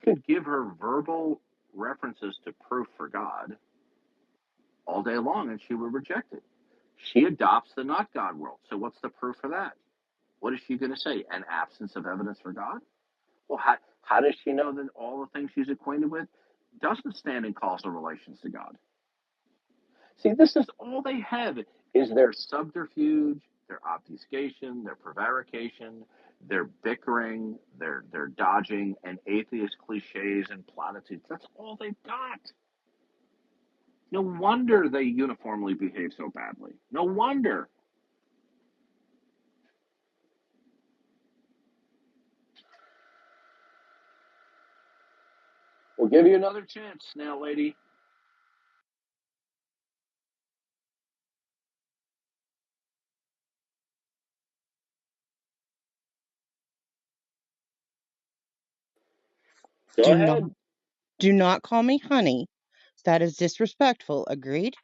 could give her verbal references to proof for God all day long and she would reject it. She adopts the not God world. So what's the proof for that? What is she going to say? An absence of evidence for God? Well, how does she know that all the things she's acquainted with doesn't stand in causal relations to God? See, this is all they have is their subterfuge, their obfuscation, their prevarication, their bickering, their dodging, and atheist cliches and platitudes. That's all they've got. No wonder they uniformly behave so badly. No wonder. We'll give you another chance, snail lady. Go ahead. Do not call me honey. That is disrespectful. Agreed?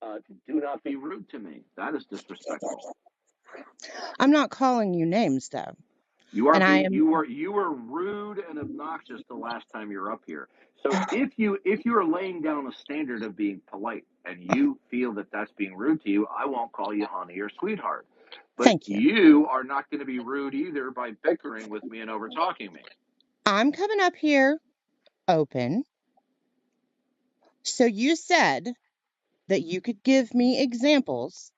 Do not be rude to me. That is disrespectful. I'm not calling you names, though. You are And I am. you were rude and obnoxious the last time you were up here. So if you are laying down a standard of being polite and you feel that that's being rude to you, I won't call you honey or sweetheart. But Thank you. You are not going to be rude either by bickering with me and over talking me. I'm coming up here open. So you said that you could give me examples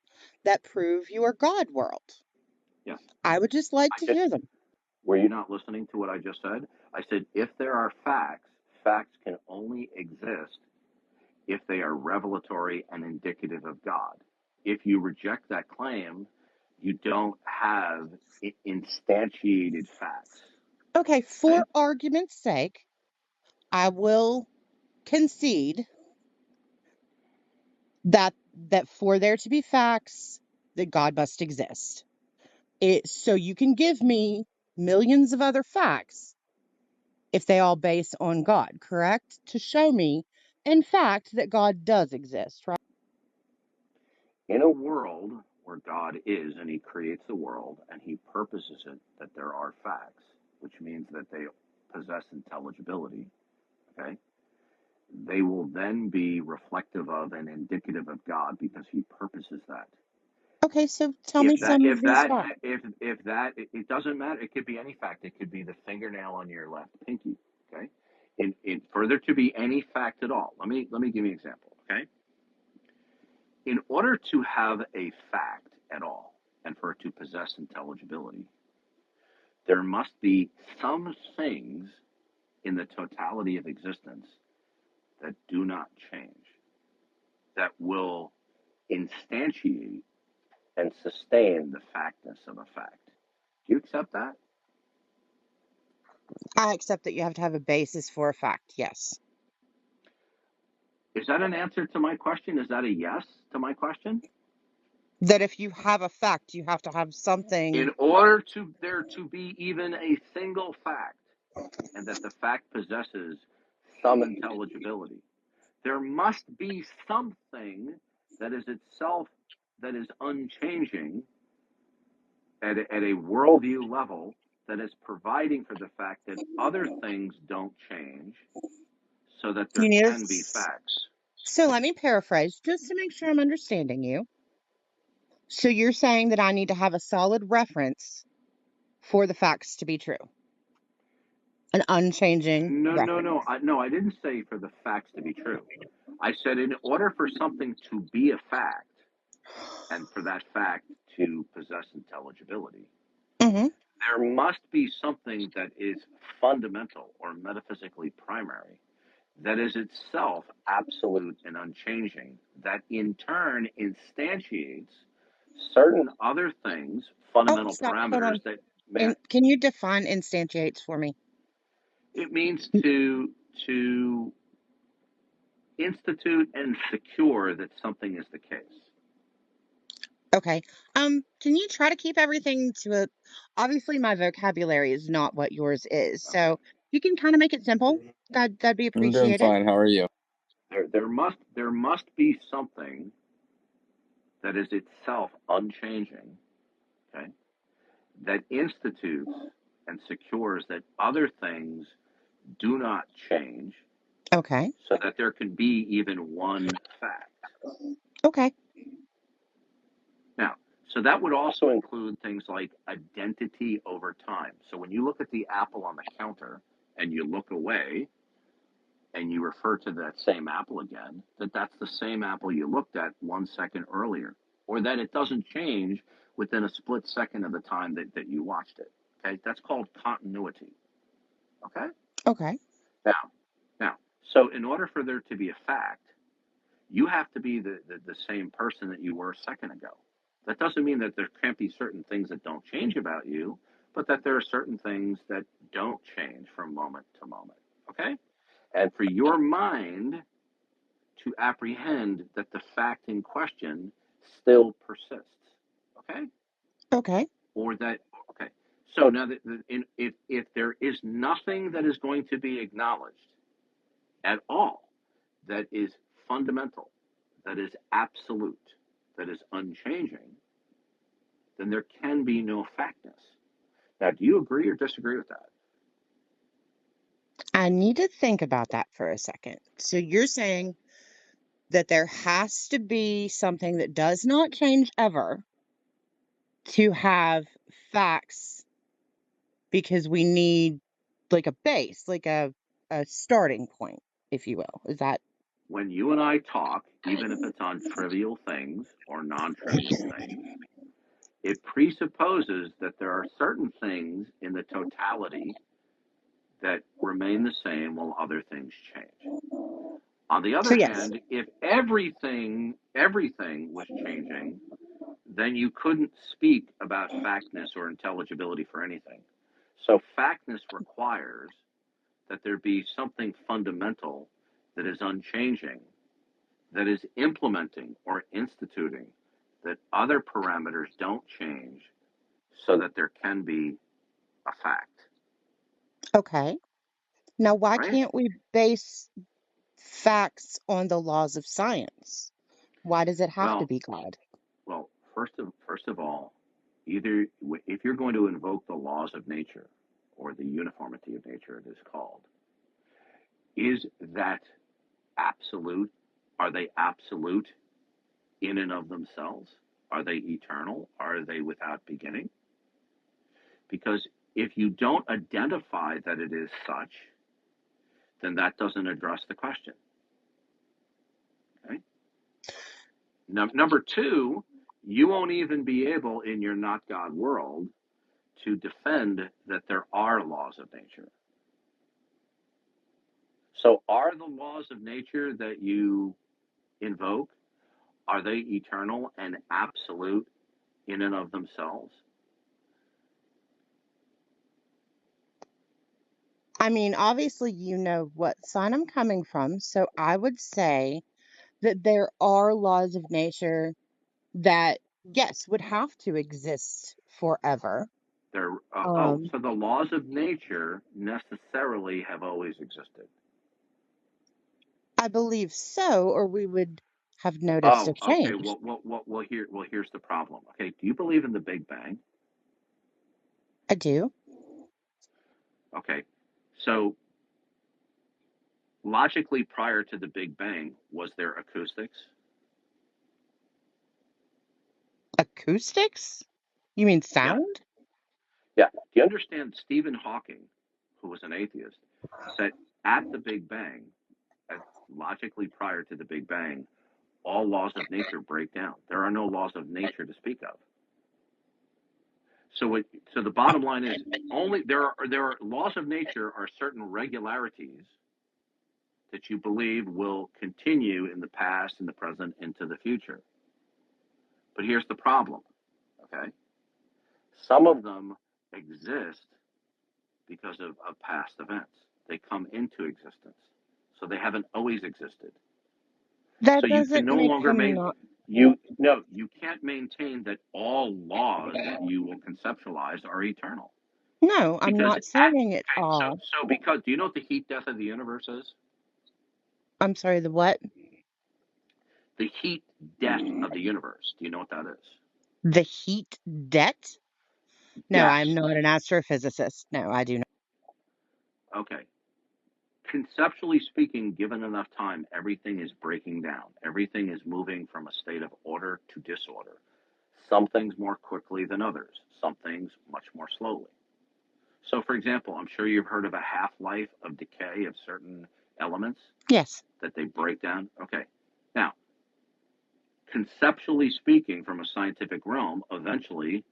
that prove your God world. Yes. I would just like to hear them. Were you not listening to what I just said? I said if there are facts, facts can only exist if they are revelatory and indicative of God. If you reject that claim, you don't have instantiated facts. Okay, for argument's sake, I will concede that for there to be facts, that God must exist. So you can give me millions of other facts if they all base on God, correct? To show me, in fact, that God does exist, right? In a world where God is and he creates the world and he purposes it that there are facts, which means that they possess intelligibility, okay? They will then be reflective of and indicative of God because he purposes that. Okay, so tell me some of these facts. If that, it doesn't matter. It could be any fact. It could be the fingernail on your left pinky. Okay. In further to be any fact at all, let me give you an example. Okay. In order to have a fact at all, and for it to possess intelligibility, there must be some things in the totality of existence that do not change, that will instantiate and sustain the factness of a fact. Do you accept that? I accept that you have to have a basis for a fact, yes. Is that an answer to my question? Is that a yes to my question? That if you have a fact, you have to have something. In order to there to be even a single fact, and that the fact possesses some intelligibility, there must be something that is itself, that is unchanging at a worldview level, that is providing for the fact that other things don't change, so that there can be facts. So let me paraphrase just to make sure I'm understanding you. So you're saying that I need to have a solid reference for the facts to be true? An unchanging reference. No, I didn't say for the facts to be true. I said in order for something to be a fact, and for that fact to possess intelligibility, there must be something that is fundamental or metaphysically primary, that is itself absolute and unchanging, that in turn instantiates certain other things, fundamental parameters that can you define instantiates for me? It means to institute and secure that something is the case. Okay. Can you try to keep everything to obviously my vocabulary is not what yours is. So you can kind of make it simple. That'd be appreciated. I'm doing fine. How are you? There must be something that is itself unchanging, okay, that institutes and secures that other things do not change, Okay. so that there can be even one fact. Okay. Now, so that would also include things like identity over time. So when you look at the apple on the counter and you look away and you refer to that same apple again, that's the same apple you looked at 1 second earlier, or that it doesn't change within a split second of the time that you watched it. Okay, that's called continuity. Okay. Okay. Now, now, so in order for there to be a fact, you have to be the same person that you were a second ago. That doesn't mean that there can't be certain things that don't change about you, but that there are certain things that don't change from moment to moment. Okay? And for your mind to apprehend that the fact in question still persists. Okay? Okay. Or that, okay. So now, if there is nothing that is going to be acknowledged at all that is fundamental, that is absolute, that is unchanging, then there can be no factness. Now, do you agree or disagree with that? I need to think about that for a second. So you're saying that there has to be something that does not change ever to have facts because we need like a base, like a starting point, if you will. Is that When you and I talk, even if it's on trivial things or non trivial things, it presupposes that there are certain things in the totality that remain the same while other things change. On the so? other Yes. hand, if everything was changing, then you couldn't speak about factness or intelligibility for anything. So factness requires that there be something fundamental that is unchanging, that is implementing or instituting that other parameters don't change, so that there can be a fact, Okay. Now, why right? can't we base facts on the laws of science? Why does it have to Well, be God? well, first of all, either if you're going to invoke the laws of nature or the uniformity of nature, it is called, is that absolute? Are they absolute in and of themselves? Are they eternal? Are they without beginning? Because if you don't identify that it is such, then that doesn't address the question. Okay. Number two, you won't even be able in your not God world to defend that there are laws of nature. So, are the laws of nature that you invoke, are they eternal and absolute in and of themselves? I mean, obviously, you know what side I'm coming from. So I would say that there are laws of nature that, yes, would have to exist forever. They're Um, so the laws of nature necessarily have always existed. I believe so, or we would have noticed a Oh, okay. change. Here's the problem. Okay, do you believe in the Big Bang? I do. Okay, so logically, prior to the Big Bang, was there acoustics? Acoustics? You mean Yeah, sound? yeah. Do you understand Stephen Hawking, who was an atheist, said at the Big Bang, as logically prior to the Big Bang, all laws of nature break down. There are no laws of nature to speak of. So the bottom line is only there are laws of nature are certain regularities that you believe will continue in the past, in the present, into the future. But here's the problem, okay? Some of them exist because of past events. They come into existence. So they haven't always existed. So That you can doesn't no make longer them make not. you can't maintain that all laws that you will conceptualize are eternal. No, I'm Because not saying it all. because do you know what the heat death of the universe is? I'm sorry, the what? The heat death of the universe. Do you know what that is? The heat debt? No, Yes. I'm not an astrophysicist. No, I do not. Okay. Conceptually speaking, given enough time, everything is breaking down. Everything is moving from a state of order to disorder. Some things more quickly than others, some things much more slowly. So, for example, I'm sure you've heard of a half life of decay of certain elements Yes. that they break down. Okay. Now, conceptually speaking, from a scientific realm, eventually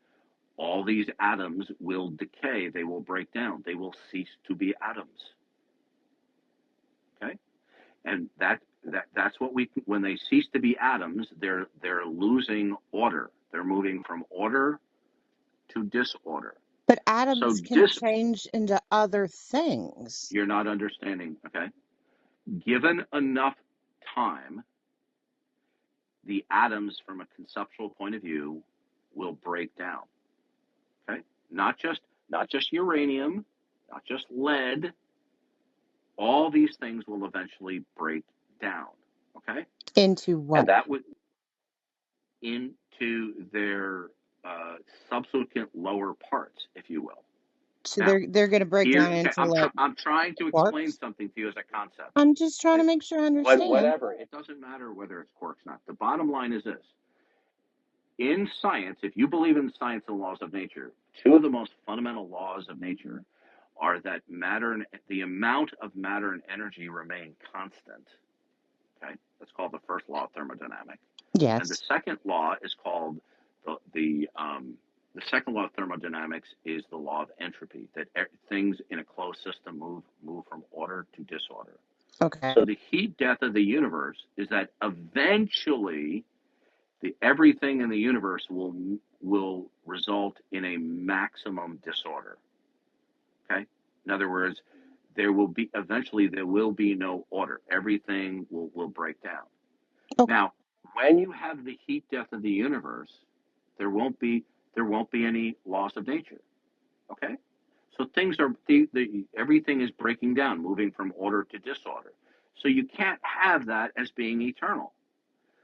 all these atoms will decay, they will break down, they will cease to be atoms. Okay? And that's what we when they cease to be atoms, they're losing order. They're moving from order to disorder. But So atoms can change into other things. you're not understanding, okay? Given enough time, the atoms from a conceptual point of view will break down. Okay? Not just uranium, not just lead, all these things will eventually break down. Okay? Into what? And that would into their subsequent lower parts, if you will. So Now, they're going to break down okay, into like I'm trying to explain quarks? something to you as a concept. I'm just trying to make sure I understand. Whatever, it doesn't matter whether it's quarks or not. The bottom line is this: in science, if you believe in science and laws of nature, two of the most fundamental laws of nature are that the amount of matter and energy remain constant. Okay, that's called the first law of thermodynamics. Yes. And the second law is called the second law of thermodynamics is the law of entropy, that things in a closed system move from order to disorder. Okay. So the heat death of the universe is that eventually everything in the universe will result in a maximum disorder. Okay, in other words, there will be no order. Everything will break down. Okay. Now, when you have the heat death of the universe, there won't be any laws of nature. Okay, so things are everything is breaking down, moving from order to disorder. So you can't have that as being eternal.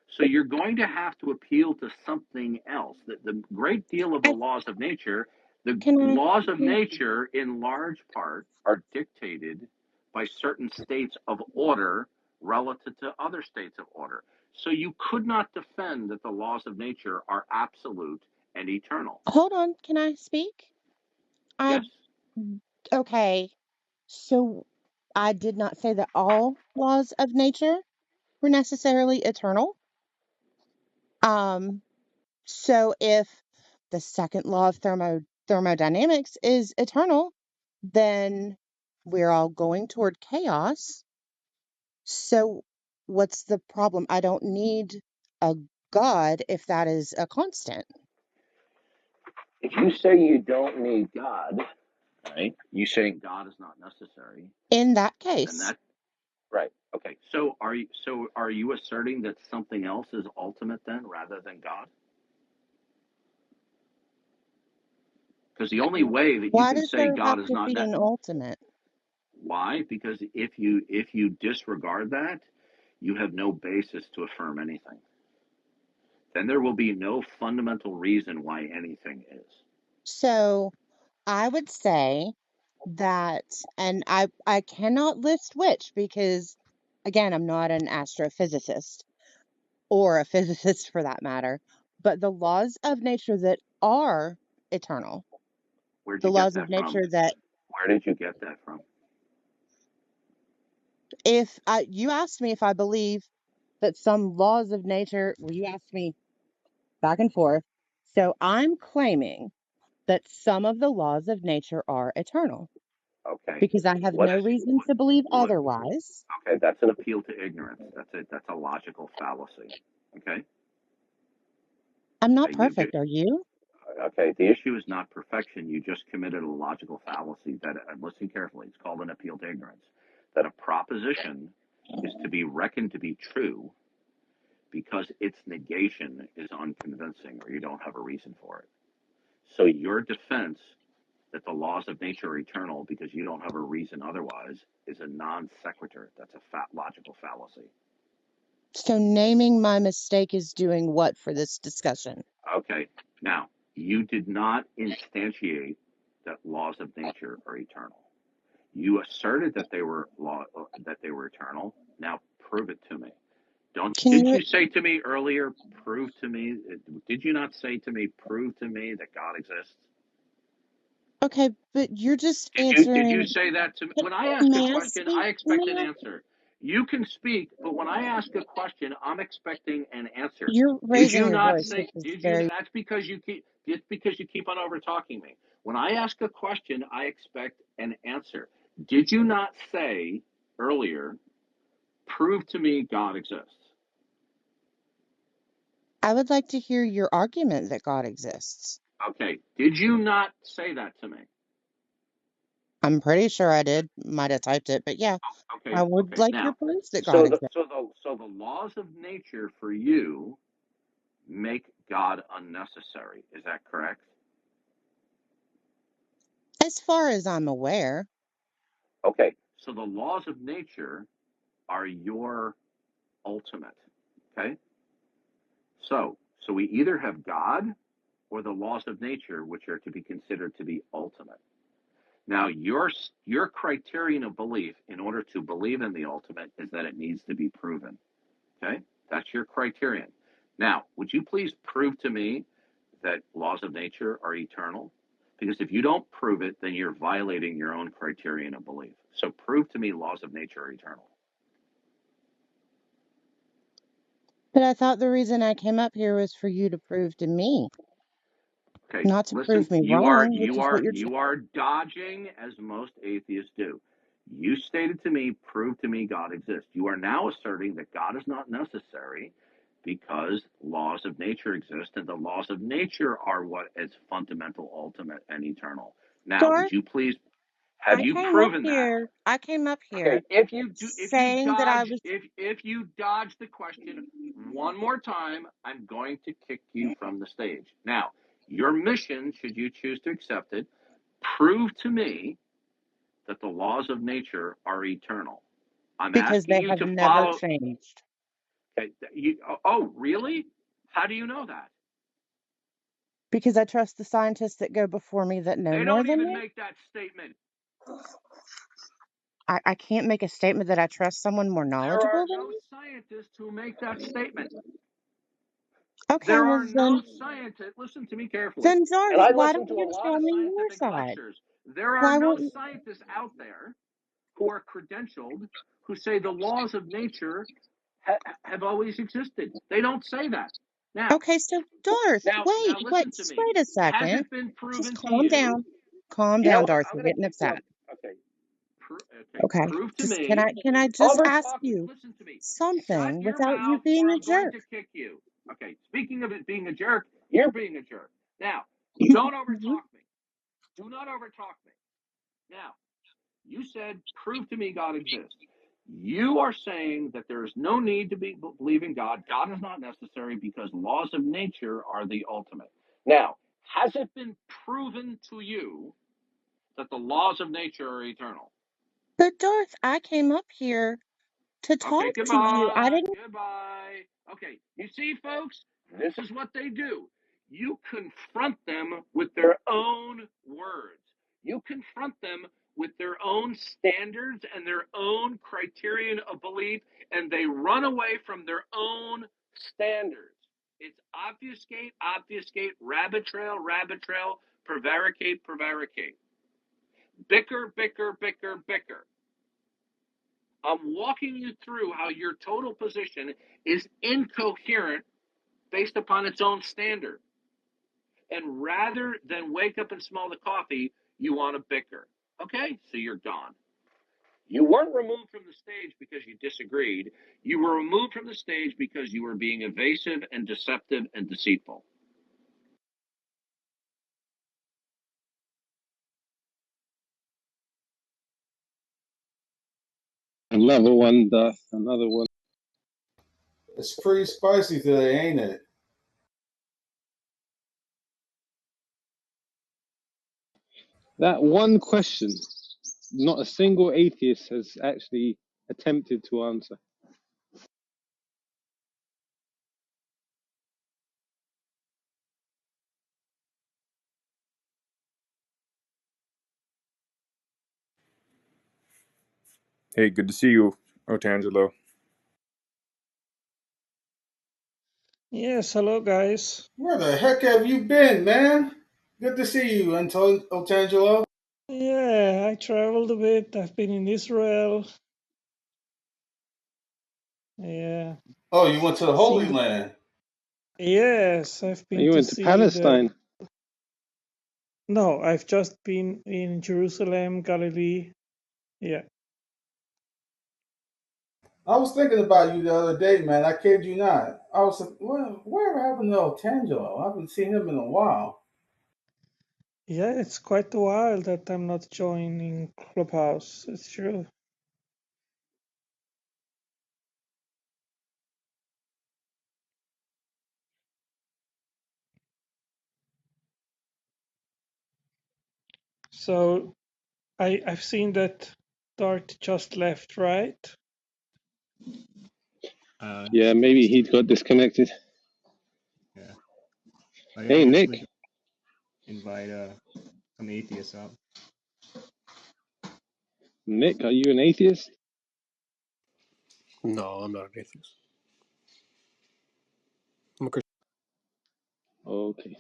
So you're going to have to appeal to something else. The great deal of the laws of nature, laws of nature in large part are dictated by certain states of order relative to other states of order. So you could not defend that the laws of nature are absolute and eternal. Hold on, can I speak? Yes. Okay. So I did not say that all laws of nature were necessarily eternal. So if the second law of thermodynamics is eternal, then we're all going toward chaos. So what's the problem? I don't need a God if that is a constant. If you say you don't need God, right? You saying God is not necessary, In that and case, that right. Okay. So are you asserting that something else is ultimate then rather than God? Because the only way that you why can does say there have God is to not be an ultimate? why? Because if you disregard that, you have no basis to affirm anything. Then there will be no fundamental reason why anything is. So I would say that, and I cannot list which because, again, I'm not an astrophysicist or a physicist for that matter, but the laws of nature that are eternal, Where'd the you get laws of that from? nature that Where did you get that from? if you asked me if I believe that some laws of nature, well, you asked me back and forth. So I'm claiming that some of the laws of nature are eternal Okay. because I have What no is reason to believe what? otherwise. Okay, that's an appeal to ignorance. That's a logical fallacy. Okay. I'm not You do. perfect, are you? Okay, the issue is not perfection. You just committed a logical fallacy that, listen carefully, it's called an appeal to ignorance. That a proposition is to be reckoned to be true because its negation is unconvincing or you don't have a reason for it. So your defense that the laws of nature are eternal because you don't have a reason otherwise is a non sequitur. That's a logical fallacy. So naming my mistake is doing what for this discussion? Okay, now You did not instantiate that laws of nature are eternal. You asserted that they were eternal. Now prove it to me. Didn't you say to me earlier, prove to me? Did you not say to me, prove to me that God exists? Okay, but you're just Did you say that to me? When I ask a question, I expect an answer. You can speak, but when I ask a question, I'm expecting an answer. You're Did raising you your not voice, say? which is Did you? very. That's because you keep on over talking me. When I ask a question, I expect an answer. Did you not say earlier, prove to me God exists? I would like to hear your argument that God exists. Okay. Did you not say that to me? I'm pretty sure I did. Might have typed it, but yeah, Okay. I would Okay. like your Now, proof that God exists. so the laws of nature for you make God unnecessary. Is that correct? As far as I'm aware. Okay. So the laws of nature are your ultimate. Okay. So we either have God or the laws of nature, which are to be considered to be ultimate. Now, your criterion of belief in order to believe in the ultimate is that it needs to be proven. Okay, that's your criterion. Now, would you please prove to me that laws of nature are eternal? Because if you don't prove it, then you're violating your own criterion of belief. So prove to me laws of nature are eternal. But I thought the reason I came up here was for you to prove to me, Okay, not to listen, prove me wrong, which is what you're you are dodging as most atheists do. You stated to me, prove to me God exists. You are now asserting that God is not necessary because laws of nature exist, and the laws of nature are what is fundamental, ultimate, and eternal. Now, would Darth, you please have you proven that? I came up Okay, here if saying that I was you dodge the question one more time, I'm going to kick you from the stage. Now, your mission, should you choose to accept it, prove to me that the laws of nature are eternal. I'm because asking they you have to never follow. changed. Okay, oh, really? How do you know that? Because I trust the scientists that go before me that know They more don't than even me. make that statement. I can't make a statement that I trust someone more There are knowledgeable than no me. scientists who make that statement. Okay, There well are no scientists, listen to me carefully, then and Darth, I why listen don't to a you lot tell of me your scientific side? lectures. There are Why no won't you? scientists out there who are credentialed who say the laws of nature have always existed. They don't say that. Now, Okay, so Darth, now wait, listen to just me. wait a Has second. it been Just proven to calm you? down. Calm You know down, what? Darth. I'm You're going to getting kick you upset. up. Okay. Okay. Okay. Prove to Just me. can I just Over ask talking. you Listen to me. Shut something your without you mouth, being or a I'm going jerk? to kick you. Okay. Speaking of it being a jerk, you're being a jerk. Now, don't Mhm. overtalk me. Do not overtalk me. Now, you said, prove to me God exists. You are saying that there is no need to believe in God. God is not necessary because laws of nature are the ultimate. Now, has it been proven to you that the laws of nature are eternal? But Darth, I came up here to Okay, talk to you. I goodbye. didn't. Goodbye. Okay, you see, folks, this is what they do. You confront them with their own words. You confront them with their own standards and their own criterion of belief, and they run away from their own standards. It's obfuscate, obfuscate, rabbit trail, prevaricate, prevaricate. Bicker, bicker, bicker, bicker. I'm walking you through how your total position is incoherent based upon its own standard. And rather than wake up and smell the coffee, you want to bicker. Okay, so you're gone. You weren't removed from the stage because you disagreed. You were removed from the stage because you were being evasive and deceptive and deceitful. Another one, Darth. Another one. It's pretty spicy today, ain't it? That one question, not a single atheist has actually attempted to answer. Hey, good to see you, Otangelo. Yes, hello guys. Where the heck have you been, man? Good to see you, Otangelo. Yeah, I traveled a bit. I've been in Israel. Yeah, Oh, you went to the Holy seen the. Land. Yes, I've been You to went to see the. Palestine. No, I've just been in Jerusalem, Galilee. Yeah. I was thinking about you the other day, man. I kid you not. I was like, where happened to Otangelo? I haven't seen him in a while. Yeah, it's quite a while that I'm not joining Clubhouse. It's true. So I've seen that Darth just left, right? Yeah, maybe he got disconnected. Yeah, I Hey, guess we Nick. can invite some atheists up. Nick, are you an atheist? No, I'm not an atheist. I'm a Christian. Okay.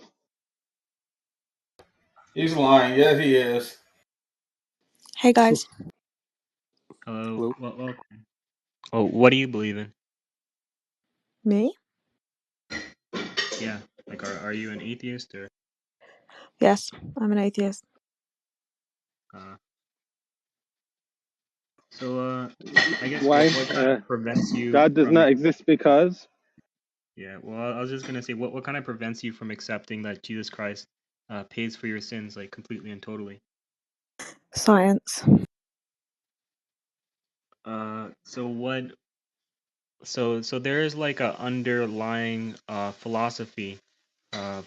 He's lying. Yes, he is. Hey guys. Hello, Hello. welcome. Oh, what do you believe in? Me? Yeah, like are you an atheist or Yes, I'm an atheist. uh? So I guess Why? what kind of prevents you God does from? not exist because. Yeah, well, I was just gonna say what kind of prevents you from accepting that Jesus Christ pays for your sins like completely and totally? Science. So what? So there is like a underlying philosophy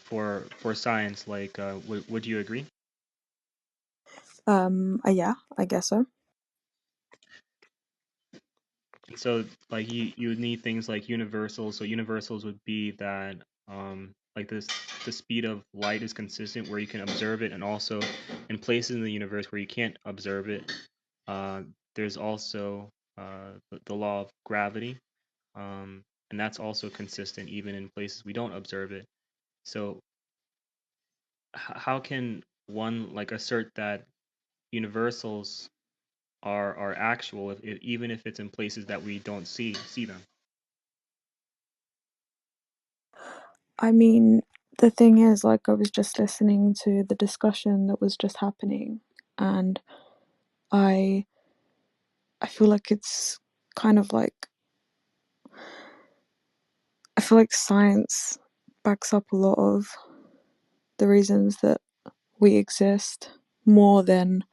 for science. Like, would you agree? Yeah, I guess so. So like you would need things like universals. So universals would be that like the speed of light is consistent where you can observe it, and also in places in the universe where you can't observe it, there's also the law of gravity, and that's also consistent even in places we don't observe it. So how can one like assert that universals are actual if even if it's in places that we don't see them? I mean, the thing is, like, I was just listening to the discussion that was just happening, and I feel like it's kind of like I feel like science backs up a lot of the reasons that we exist more than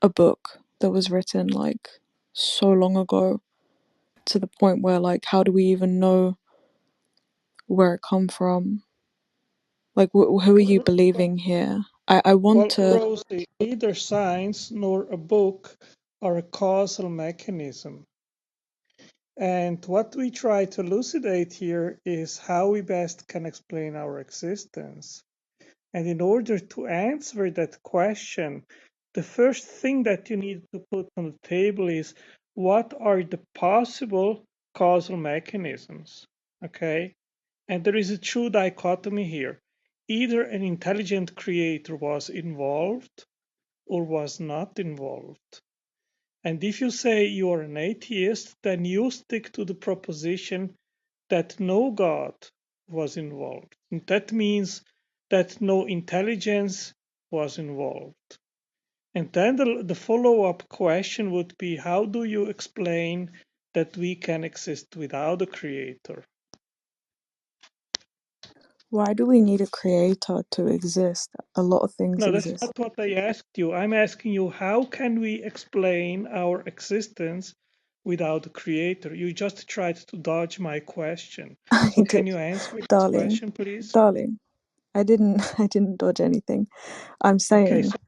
a book that was written like so long ago, to the point where like how do we even know where it come from? Like, who are you believing here? I want Well, to. Rosie, neither science nor a book are a causal mechanism. And what we try to elucidate here is how we best can explain our existence. And in order to answer that question, the first thing that you need to put on the table is what are the possible causal mechanisms? Okay? And there is a true dichotomy here. Either an intelligent creator was involved or was not involved. And if you say you are an atheist, then you stick to the proposition that no God was involved. And that means that no intelligence was involved. And then the follow-up question would be, how do you explain that we can exist without a creator? Why do we need a creator to exist? A lot of things No, that's exist. not what I asked you. I'm asking you, how can we explain our existence without a creator? You just tried to dodge my question. I So did, can you answer this darling, question, please? darling. I didn't. I didn't dodge anything. I'm Okay, saying so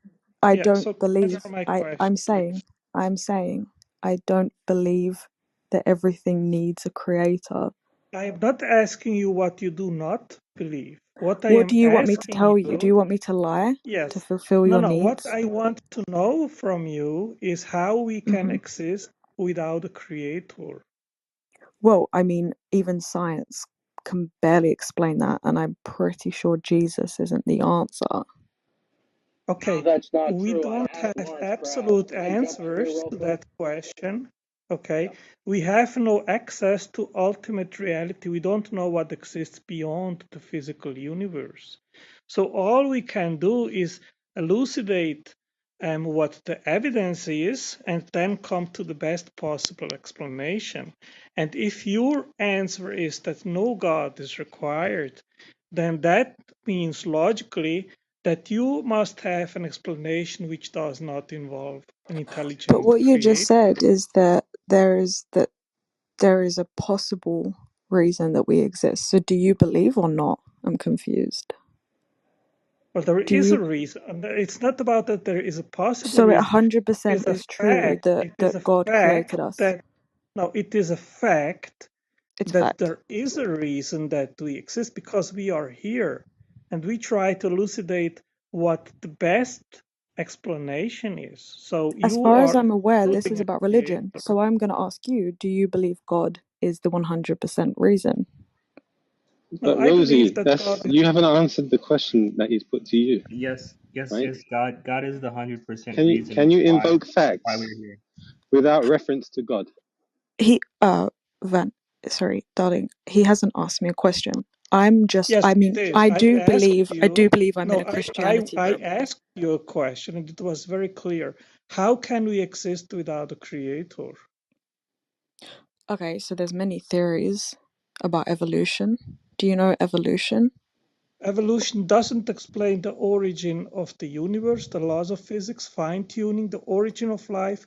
I yeah, don't so believe. answer my I'm question, please. saying. I'm saying I don't believe that everything needs a creator. I am not asking you what you do not believe. What I What am do you want me to asking tell you? Do you, you want me to lie to yes, fulfill no, your no, what needs? I want to know from you is how we can Hmm. exist without a creator? Well, I mean, even science can barely explain that, and I'm pretty sure Jesus isn't the answer. Okay, No, that's not we true. I don't asked have once, bro. absolute Can I jump in here answers real to quick? that question. Okay, Yep. we have no access to ultimate reality. We don't know what exists beyond the physical universe. So all we can do is elucidate what the evidence is and then come to the best possible explanation. And if your answer is that no God is required, then that means logically that you must have an explanation which does not involve an But intelligent what you just creator. said is that there is a possible reason that we exist. So do you believe or not? I'm confused. Well, there Do is a you? reason. And it's not about that there is a possible So it reason. It 100% is a is true fact. that It is a God fact created us. that, no, it is a fact It's a that fact. there is a reason that we exist because we are here. And we try to elucidate what the best explanation is. So As you far as are I'm aware, this including is a about creator. religion. So I'm going to ask you, do you believe God is the 100% reason? No, But I believe Rosie, that God that's is. you haven't answered the question that he's put to you, Yes, yes, right? yes. God is the 100% Can you reason can of you why invoke facts we're here. without reference to God? He, Van, sorry, darling, he hasn't asked me a question. I'm just, Yes, I I mean, did. I You. do believe I'm in No, a Christianity I room. asked you a question, and it was very clear. How can we exist without a creator? Okay, so there's many theories about evolution. Do you know evolution? Evolution doesn't explain the origin of the universe, the laws of physics, fine tuning, the origin of life,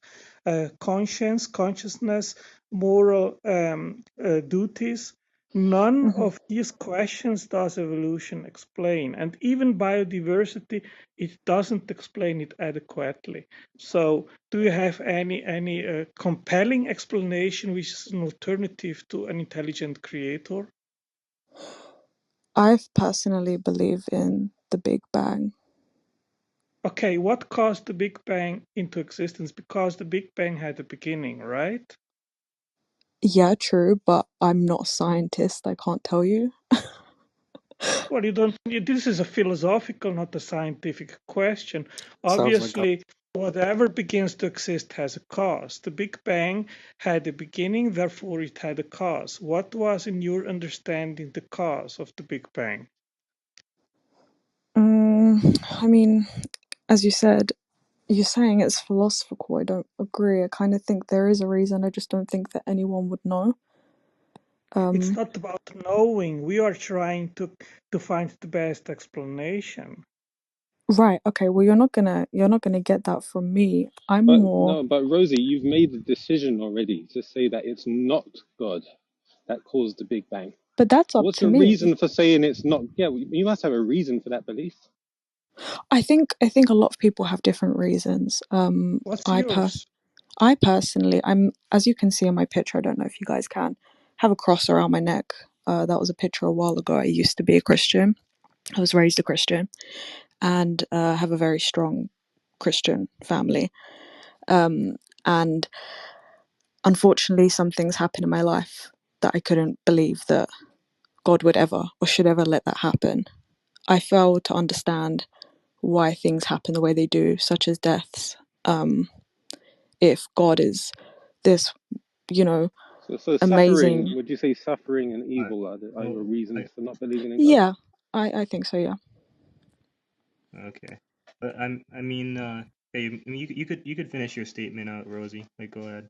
conscience, consciousness, moral duties. None Hmm. of these questions does evolution explain. And even biodiversity, it doesn't explain it adequately. So, do you have any compelling explanation which is an alternative to an intelligent creator? I personally believe in the Big Bang. Okay, what caused the Big Bang into existence? Because the Big Bang had a beginning, right? Yeah, true, but I'm not a scientist. I can't tell you. Well, you don't. This is a philosophical, not a scientific question. Sounds like a Obviously, whatever begins to exist has a cause. The Big Bang had a beginning, therefore it had a cause. What was, in your understanding, the cause of the Big Bang? I mean, as you said, you're saying it's philosophical. I don't agree. I kind of think there is a reason. I just don't think that anyone would know. It's Um, not about knowing. We are trying to find the best explanation. right. Okay. Well, you're not gonna get that from me. I'm But more. no, but Rosie, you've made the decision already to say that it's not God that caused the Big Bang. But that's up What's to the me. reason for saying it's not? Yeah, you must have a reason for that belief. I think a lot of people have different reasons. What's I yours? I personally, I'm, as you can see in my picture. I don't know if you guys can, have a cross around my neck. That was a picture a while ago. I used to be a Christian. I was raised a Christian, and have a very strong Christian family. And unfortunately, some things happened in my life that I couldn't believe that God would ever or should ever let that happen. I failed to understand why things happen the way they do, such as deaths. If God is this, you know, So suffering, amazing. would you say suffering and Uh, evil are oh, your reasons for not believing in God? Yeah, I think so, yeah. okay. But I mean, hey, I mean, you could finish your statement out, Rosie. Like, go ahead.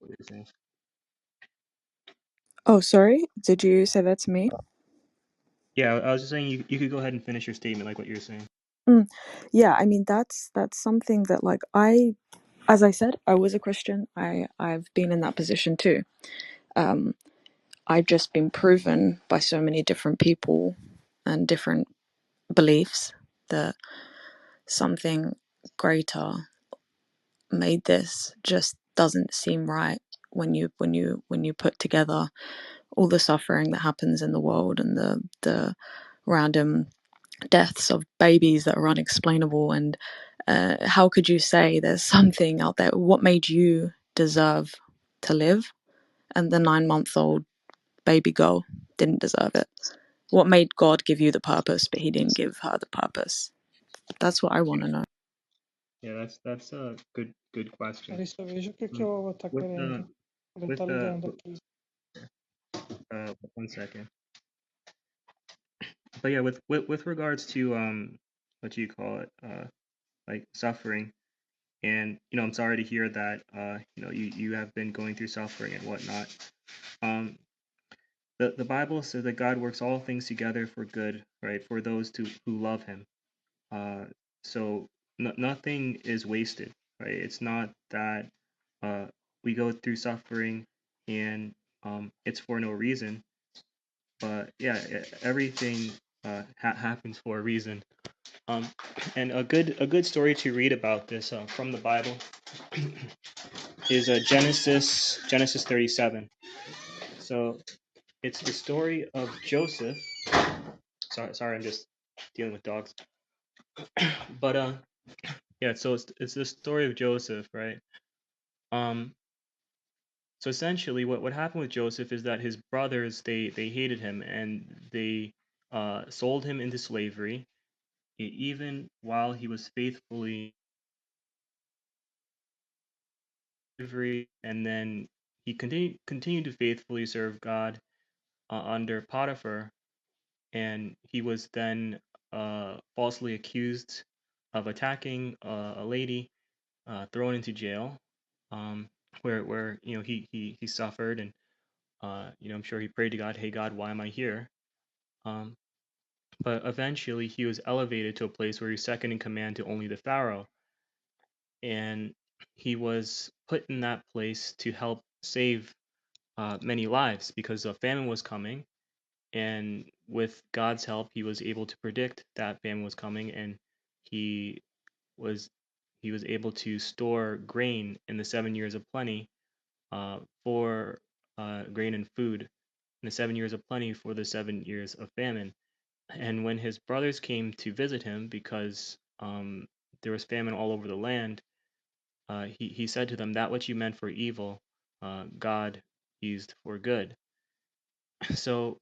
What you're saying. Oh, sorry, did you say that to me? Yeah, I was just saying you could go ahead and finish your statement, like what you're saying. Mm. Yeah, I mean that's something that, like, as I said, I was a Christian. I've been in that position too. Um, I've just been proven by so many different people and different beliefs that something greater made this just doesn't seem right when you put together all the suffering that happens in the world and the random deaths of babies that are unexplainable. And how could you say there's something out there? What made you deserve to live, and the 9-month-old baby girl didn't deserve it. What made God give you the purpose, but he didn't give her the purpose? That's what I want to know. Yeah, that's a good question. Adesso vejo che Um, o tá with querendo. the Ele with tá the lendo aqui. 1 second. But yeah, with regards to what do you call it, like suffering, and I'm sorry to hear that you have been going through suffering and whatnot. Um, the Bible says that God works all things together for good, right, for those who love Him. So nothing is wasted, right? It's not that we go through suffering and it's for no reason, but yeah, everything happens for a reason. And a good story to read about this from the Bible is Genesis 37. So it's the story of Joseph. Sorry, I'm just dealing with dogs. But yeah, so it's the story of Joseph, right? Um, so essentially, what happened with Joseph is that his brothers they hated him and they sold him into slavery, even while he was faithfully slavery, and then he continued to faithfully serve God under Potiphar, and he was then falsely accused of attacking a lady, thrown into jail, where he suffered, and I'm sure he prayed to God, hey God, why am I here? Um, but eventually he was elevated to a place where he was second in command to only the Pharaoh, and he was put in that place to help save many lives because a famine was coming, and with God's help, he was able to predict that famine was coming, and he was able to store grain in the 7 years of plenty, for grain and food in the 7 years of plenty for the 7 years of famine. And when his brothers came to visit him because there was famine all over the land, he said to them, that what you meant for evil, God used for good. So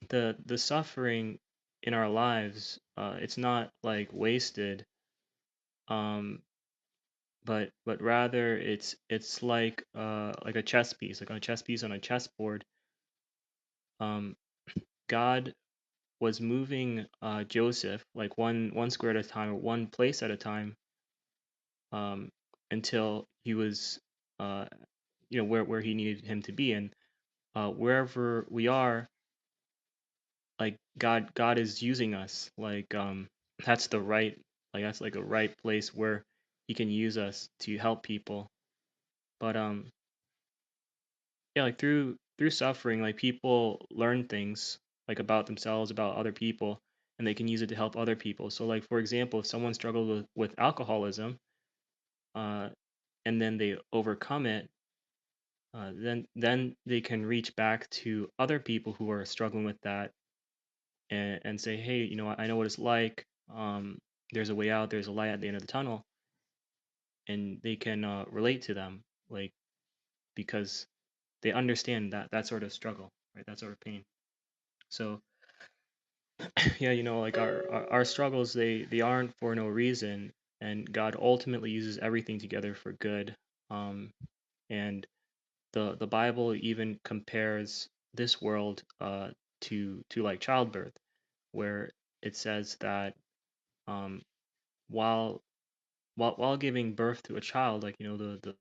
the suffering in our lives, it's not like wasted, um, but rather it's like a chess piece, like on a chess piece on a chessboard. Um, God was moving Joseph like one square at a time, or one place at a time, um, until he was where he needed him to be, and wherever we are, like God is using us, like that's the right, like that's like a right place where he can use us to help people. But yeah, like through suffering, like people learn things like about themselves, about other people, and they can use it to help other people. So like, for example, if someone struggled with alcoholism, uh and then they overcome it, then they can reach back to other people who are struggling with that, and say, hey, I know what it's like. There's a way out. There's a light at the end of the tunnel, and they can relate to them, like, because they understand that sort of struggle, right? That sort of pain. So yeah, like our struggles, they aren't for no reason, and God ultimately uses everything together for good. And the Bible even compares this world to like childbirth, where it says that um while giving birth to a child, like the